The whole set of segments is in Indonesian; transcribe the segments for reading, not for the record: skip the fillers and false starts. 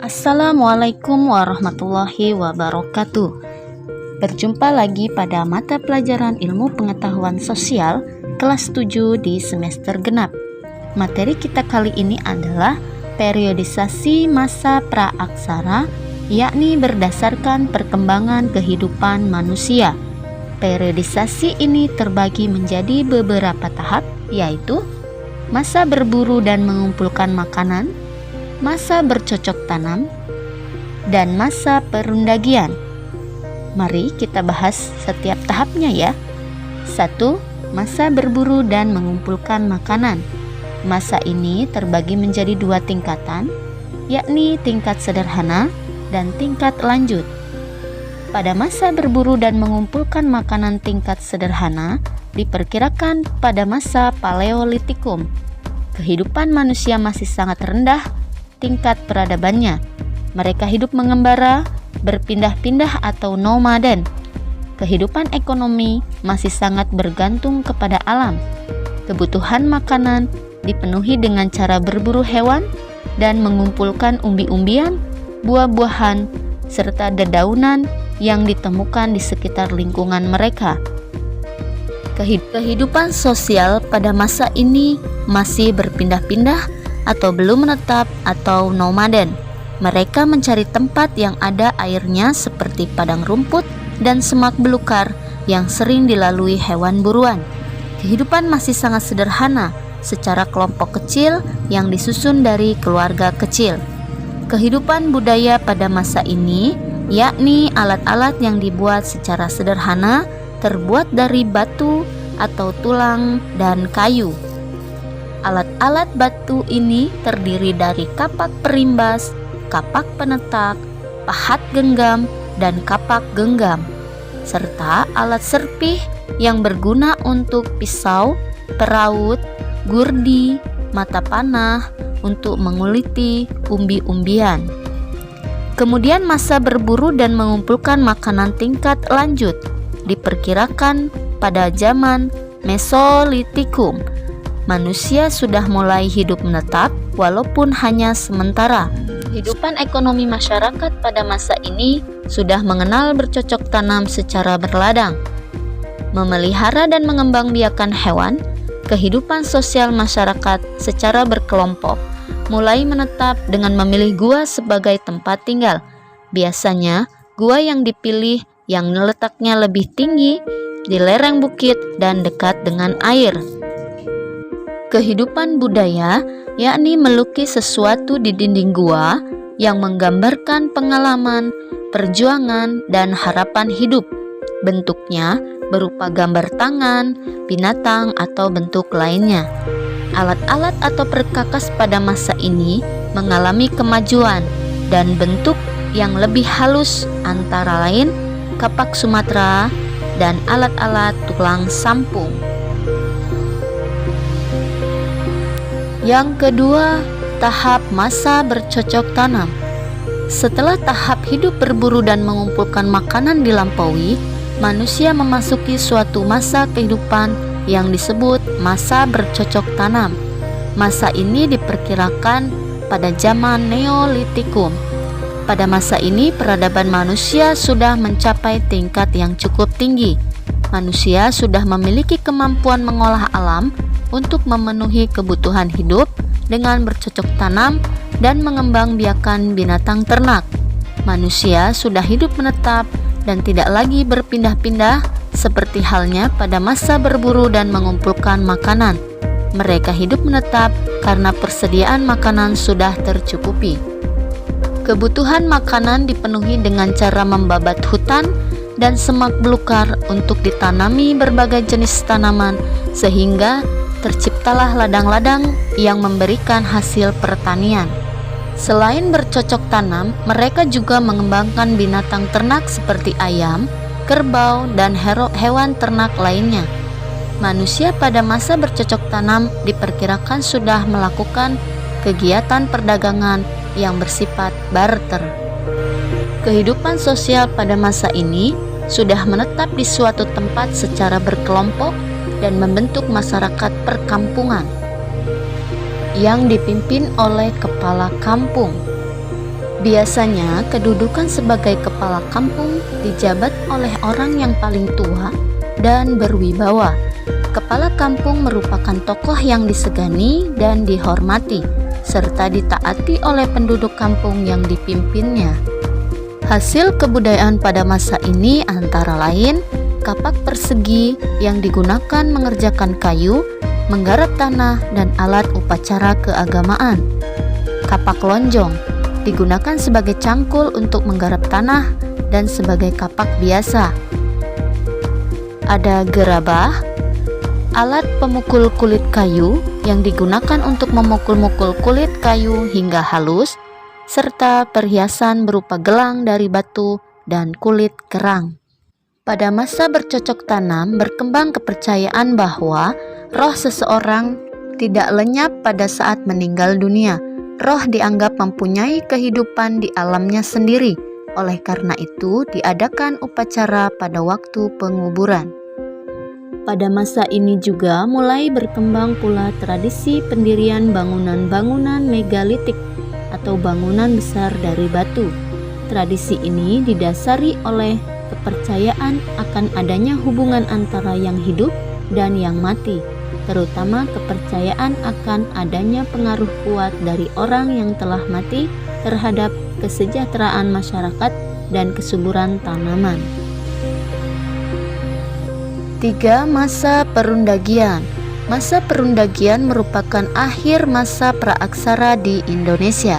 Assalamualaikum warahmatullahi wabarakatuh. Berjumpa lagi pada mata pelajaran ilmu pengetahuan sosial kelas 7 di semester genap. Materi kita kali ini adalah periodisasi masa praaksara, yakni berdasarkan perkembangan kehidupan manusia. Periodisasi ini terbagi menjadi beberapa tahap, yaitu masa berburu dan mengumpulkan makanan, masa bercocok tanam, dan masa perundagian. Mari kita bahas setiap tahapnya ya. 1. Masa berburu dan mengumpulkan makanan. Masa ini terbagi menjadi 2 tingkatan, yakni tingkat sederhana dan tingkat lanjut. Pada masa berburu dan mengumpulkan makanan tingkat sederhana diperkirakan pada masa Paleolitikum. Kehidupan manusia masih sangat rendah tingkat peradabannya. Mereka hidup mengembara, berpindah-pindah atau nomaden. Kehidupan ekonomi masih sangat bergantung kepada alam. Kebutuhan makanan dipenuhi dengan cara berburu hewan dan mengumpulkan umbi-umbian, buah-buahan, serta dedaunan yang ditemukan di sekitar lingkungan mereka. Kehidupan sosial pada masa ini masih berpindah-pindah atau belum menetap atau nomaden. Mereka mencari tempat yang ada airnya seperti padang rumput dan semak belukar yang sering dilalui hewan buruan. Kehidupan masih sangat sederhana secara kelompok kecil yang disusun dari keluarga kecil. Kehidupan budaya pada masa ini yakni alat-alat yang dibuat secara sederhana terbuat dari batu atau tulang dan kayu. Alat-alat batu ini terdiri dari kapak perimbas, kapak penetak, pahat genggam, dan kapak genggam, serta alat serpih yang berguna untuk pisau, peraut, gurdi, mata panah untuk menguliti umbi-umbian. Kemudian masa berburu dan mengumpulkan makanan tingkat lanjut diperkirakan pada zaman Mesolitikum. Manusia sudah mulai hidup menetap walaupun hanya sementara. Kehidupan ekonomi masyarakat pada masa ini sudah mengenal bercocok tanam secara berladang, memelihara dan mengembangbiakan hewan. Kehidupan sosial masyarakat secara berkelompok mulai menetap dengan memilih gua sebagai tempat tinggal. Biasanya gua yang dipilih yang letaknya lebih tinggi di lereng bukit dan dekat dengan air. Kehidupan budaya yakni melukis sesuatu di dinding gua yang menggambarkan pengalaman, perjuangan, dan harapan hidup. Bentuknya berupa gambar tangan, binatang, atau bentuk lainnya. Alat-alat atau perkakas pada masa ini mengalami kemajuan dan bentuk yang lebih halus, antara lain kapak Sumatera dan alat-alat tulang sampung. Yang kedua, tahap masa bercocok tanam. Setelah tahap hidup berburu dan mengumpulkan makanan dilampaui, manusia memasuki suatu masa kehidupan yang disebut masa bercocok tanam. Masa ini diperkirakan pada zaman Neolitikum. Pada masa ini peradaban manusia sudah mencapai tingkat yang cukup tinggi. Manusia sudah memiliki kemampuan mengolah alam untuk memenuhi kebutuhan hidup dengan bercocok tanam dan mengembangbiakan binatang ternak. Manusia sudah hidup menetap dan tidak lagi berpindah-pindah seperti halnya pada masa berburu dan mengumpulkan makanan. Mereka hidup menetap karena persediaan makanan sudah tercukupi. Kebutuhan makanan dipenuhi dengan cara membabat hutan dan semak belukar untuk ditanami berbagai jenis tanaman, sehingga terciptalah ladang-ladang yang memberikan hasil pertanian. Selain bercocok tanam, mereka juga mengembangkan binatang ternak seperti ayam, kerbau, dan hewan ternak lainnya. Manusia pada masa bercocok tanam diperkirakan sudah melakukan kegiatan perdagangan yang bersifat barter. Kehidupan sosial pada masa ini sudah menetap di suatu tempat secara berkelompok dan membentuk masyarakat perkampungan yang dipimpin oleh kepala kampung. Biasanya, kedudukan sebagai kepala kampung dijabat oleh orang yang paling tua dan berwibawa. Kepala kampung merupakan tokoh yang disegani dan dihormati, serta ditaati oleh penduduk kampung yang dipimpinnya. Hasil kebudayaan pada masa ini antara lain kapak persegi yang digunakan mengerjakan kayu, menggarap tanah, dan alat upacara keagamaan. Kapak lonjong digunakan sebagai cangkul untuk menggarap tanah dan sebagai kapak biasa. Ada gerabah, alat pemukul kulit kayu yang digunakan untuk memukul-mukul kulit kayu hingga halus, serta perhiasan berupa gelang dari batu dan kulit kerang. Pada masa bercocok tanam, berkembang kepercayaan bahwa roh seseorang tidak lenyap pada saat meninggal dunia. Roh dianggap mempunyai kehidupan di alamnya sendiri. Oleh karena itu, diadakan upacara pada waktu penguburan. Pada masa ini juga mulai berkembang pula tradisi pendirian bangunan-bangunan megalitik atau bangunan besar dari batu. Tradisi ini didasari oleh kepercayaan akan adanya hubungan antara yang hidup dan yang mati, terutama kepercayaan akan adanya pengaruh kuat dari orang yang telah mati terhadap kesejahteraan masyarakat dan kesuburan tanaman. 3. Masa Perundagian. Masa Perundagian merupakan akhir masa praaksara di Indonesia.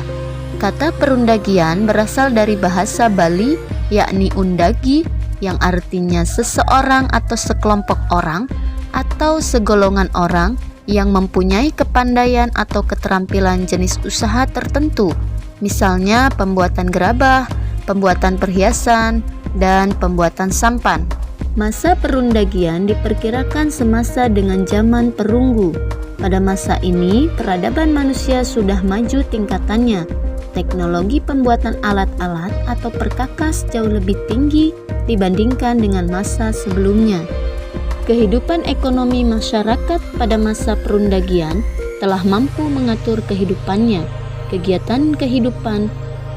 Kata perundagian berasal dari bahasa Bali, yakni undagi, yang artinya seseorang atau sekelompok orang atau segolongan orang yang mempunyai kepandaian atau keterampilan jenis usaha tertentu, misalnya pembuatan gerabah, pembuatan perhiasan, dan pembuatan sampan. Masa perundagian diperkirakan semasa dengan zaman perunggu. Pada masa ini, peradaban manusia sudah maju tingkatannya. Teknologi pembuatan alat-alat atau perkakas jauh lebih tinggi dibandingkan dengan masa sebelumnya. Kehidupan ekonomi masyarakat pada masa perundagian telah mampu mengatur kehidupannya. Kegiatan kehidupan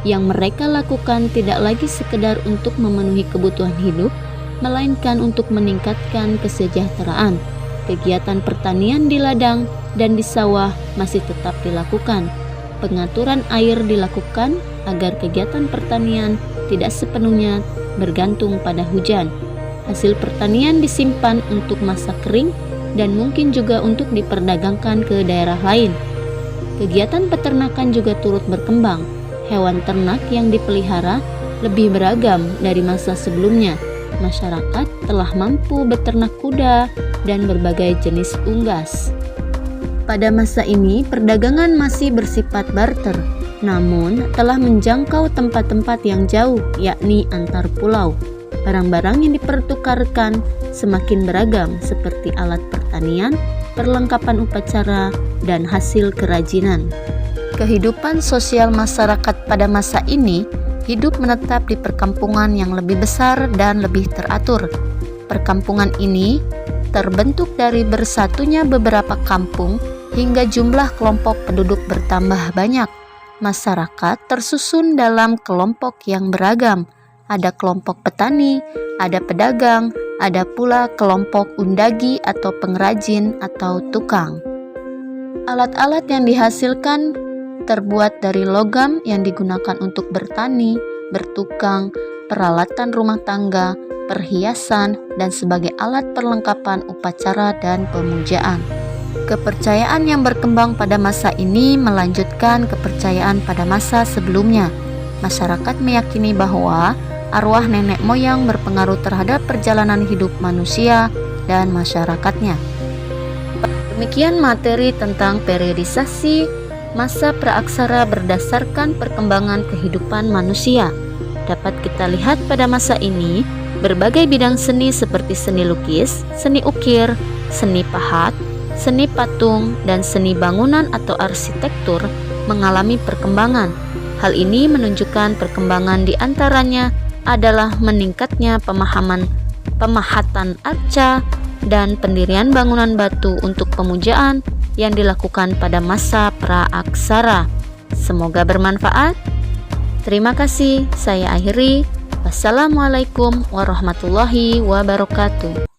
yang mereka lakukan tidak lagi sekedar untuk memenuhi kebutuhan hidup, melainkan untuk meningkatkan kesejahteraan. Kegiatan pertanian di ladang dan di sawah masih tetap dilakukan. Pengaturan air dilakukan agar kegiatan pertanian tidak sepenuhnya bergantung pada hujan. Hasil pertanian disimpan untuk masa kering dan mungkin juga untuk diperdagangkan ke daerah lain. Kegiatan peternakan juga turut berkembang. Hewan ternak yang dipelihara lebih beragam dari masa sebelumnya. Masyarakat telah mampu beternak kuda dan berbagai jenis unggas. Pada masa ini, perdagangan masih bersifat barter, namun telah menjangkau tempat-tempat yang jauh, yakni antar pulau. Barang-barang yang dipertukarkan semakin beragam, seperti alat pertanian, perlengkapan upacara, dan hasil kerajinan. Kehidupan sosial masyarakat pada masa ini hidup menetap di perkampungan yang lebih besar dan lebih teratur. Perkampungan ini terbentuk dari bersatunya beberapa kampung hingga jumlah kelompok penduduk bertambah banyak. Masyarakat tersusun dalam kelompok yang beragam. Ada kelompok petani, ada pedagang, ada pula kelompok undagi atau pengrajin atau tukang. Alat-alat yang dihasilkan terbuat dari logam yang digunakan untuk bertani, bertukang, peralatan rumah tangga, perhiasan, dan sebagai alat perlengkapan upacara dan pemujaan. Kepercayaan yang berkembang pada masa ini melanjutkan kepercayaan pada masa sebelumnya. Masyarakat meyakini bahwa arwah nenek moyang berpengaruh terhadap perjalanan hidup manusia dan masyarakatnya. Demikian materi tentang periodisasi masa praaksara berdasarkan perkembangan kehidupan manusia. Dapat kita lihat pada masa ini, berbagai bidang seni seperti seni lukis, seni ukir, seni pahat, seni patung, dan seni bangunan atau arsitektur mengalami perkembangan. Hal ini menunjukkan perkembangan di antaranya adalah meningkatnya pemahatan arca dan pendirian bangunan batu untuk pemujaan yang dilakukan pada masa praaksara. Semoga bermanfaat. Terima kasih, saya akhiri. Wassalamualaikum warahmatullahi wabarakatuh.